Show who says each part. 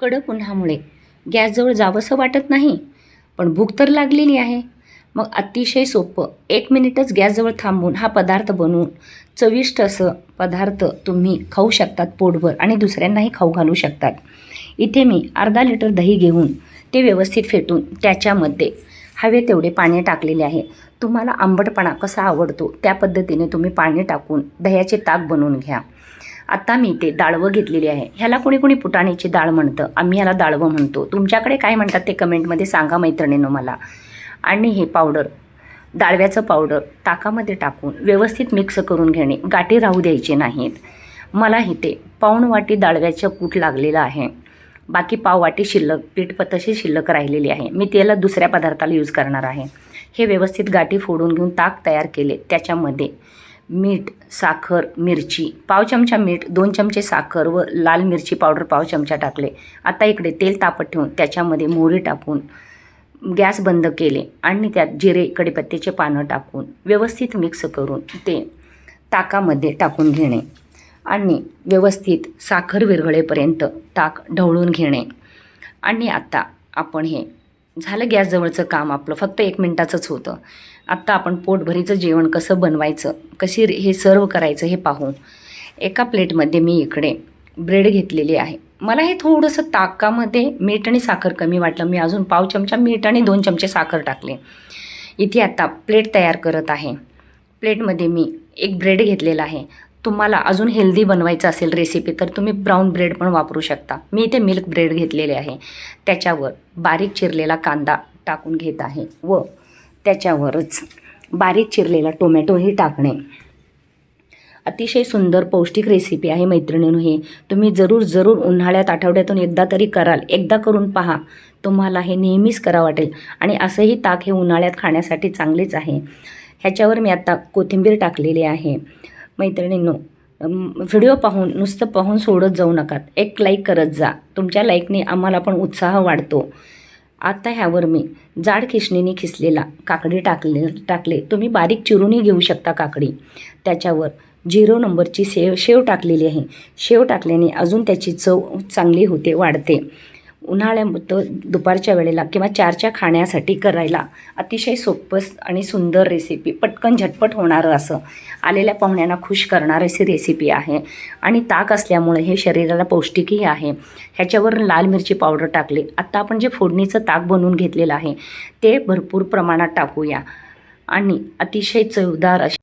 Speaker 1: कडक उन्हामुळे गॅसजवळ जावंसं वाटत नाही, पण भूक तर लागलेली आहे. मग अतिशय सोपं 1 मिनिटच गॅसजवळ थांबून हा पदार्थ बनवून चविष्ट असं पदार्थ तुम्ही खाऊ शकतात पोटभर आणि दुसऱ्यांनाही खाऊ घालू शकतात. इथे मी अर्धा लिटर दही घेऊन ते व्यवस्थित फेटून त्याच्यामध्ये हवे तेवढे पाणी टाकलेले आहे. तुम्हाला आंबटपणा कसा आवडतो त्या पद्धतीने तुम्ही पाणी टाकून दह्याचे ताक बनवून घ्या. आता मी ते डाळवं घेतलेली आहे. ह्याला कोणी कोणी फुटाण्याची डाळ म्हणतं, आम्ही ह्याला डाळवं म्हणतो. तुमच्याकडे काय म्हणतात ते कमेंटमध्ये सांगा मैत्रिणींनो मला. आणि हे पावडर, डाळव्याचं पावडर ताकामध्ये टाकून व्यवस्थित मिक्स करून घेणे, गाठी राहू द्यायचे नाहीत. मला इथे पाऊण वाटी डाळव्याचं कूट लागलेलं आहे. बाकी पाव वाटी शिल्लक पीठ तशी शिल्लक राहिलेली आहे. मी त्याला दुसऱ्या पदार्थाला यूज करणार आहे. हे व्यवस्थित गाठी फोडून घेऊन ताक तयार केले. त्याच्यामध्ये मीठ, साखर, मिरची, पाव चमचा मीठ, 2 चमचे साखर व लाल मिरची पावडर पाव चमचा टाकले. आता इकडे तेल तापत ठेवून त्याच्यामध्ये मोहरी टाकून गॅस बंद केले आणि त्यात जिरे, कढीपत्त्याचे पानं टाकून व्यवस्थित मिक्स करून ते ताकामध्ये टाकून घेणे आणि व्यवस्थित साखर विरघळेपर्यंत ताक ढवळून घेणे. आणि आता आपण हे झालं गॅसजवळचं काम आपलं फक्त 1 मिनिटाचंच होतं. आत्ता आपण पोटभरीचं जेवण कसं बनवायचं, कशी हे सर्व करायचं हे पाहू. एका प्लेटमध्ये मी इकडे ब्रेड घेतलेली आहे. मला हे थोडंसं ताकामध्ये मीठ आणि साखर कमी वाटलं. मी अजून पाव चमचा मीठ आणि 2 चमचे साखर टाकले. इथे आता प्लेट तयार करत आहे. प्लेटमध्ये मी एक ब्रेड घेतलेला आहे. तुम्हाला अजून हेल्दी बनवायचं असेल रेसिपी तर तुम्ही ब्राऊन ब्रेड पण वापरू शकता. मी इथे मिल्क ब्रेड घेतलेले आहे. त्याच्यावर बारीक चिरलेला कांदा टाकून घेत आहे व त्याच्यावरच बारीक चिरलेला टोमॅटोही टाकणे. अतिशय सुंदर पौष्टिक रेसिपी आहे मैत्रिणींनो. हे तुम्ही जरूर उन्हाळ्यात आठवड्यातून एकदा तरी कराल. एकदा करून पहा, तुम्हाला हे नेहमीच करा वाटेल. आणि असंही ताक हे उन्हाळ्यात खाण्यासाठी चांगलेच आहे. ह्याच्यावर मी आता कोथिंबीर टाकलेली आहे. मैत्रिणींनो, व्हिडिओ पाहून नुसतं पाहून सोडत जाऊ नका. एक लाईक करत जा. तुमच्या लाईकने आम्हाला पण उत्साह वाढतो. आता ह्यावर मी जाड खिसणीने खिसलेला काकडी टाकले. तुम्ही बारीक चिरूनही घेऊ शकता काकडी. त्याच्यावर 0 नंबरची शेव टाकलेली आहे. शेव टाकल्याने अजून त्याची चव चांगली होते, वाढते. उन्हाळ्यात दुपारच्या वेळेला किंवा 4च्या खाण्यासाठी करायला अतिशय सोपं आणि सुंदर रेसिपी, पटकन झटपट होणारं असं, आलेल्या पाहुण्यांना खुश करणारी अशी रेसिपी आहे. आणि ताक असल्यामुळे हे शरीराला पौष्टिकही आहे. ह्याच्यावर लाल मिरची पावडर टाकले. आत्ता आपण जे फोडणीचं ताक बनवून घेतलेलं आहे ते भरपूर प्रमाणात टाकूया आणि अतिशय चवदार अशी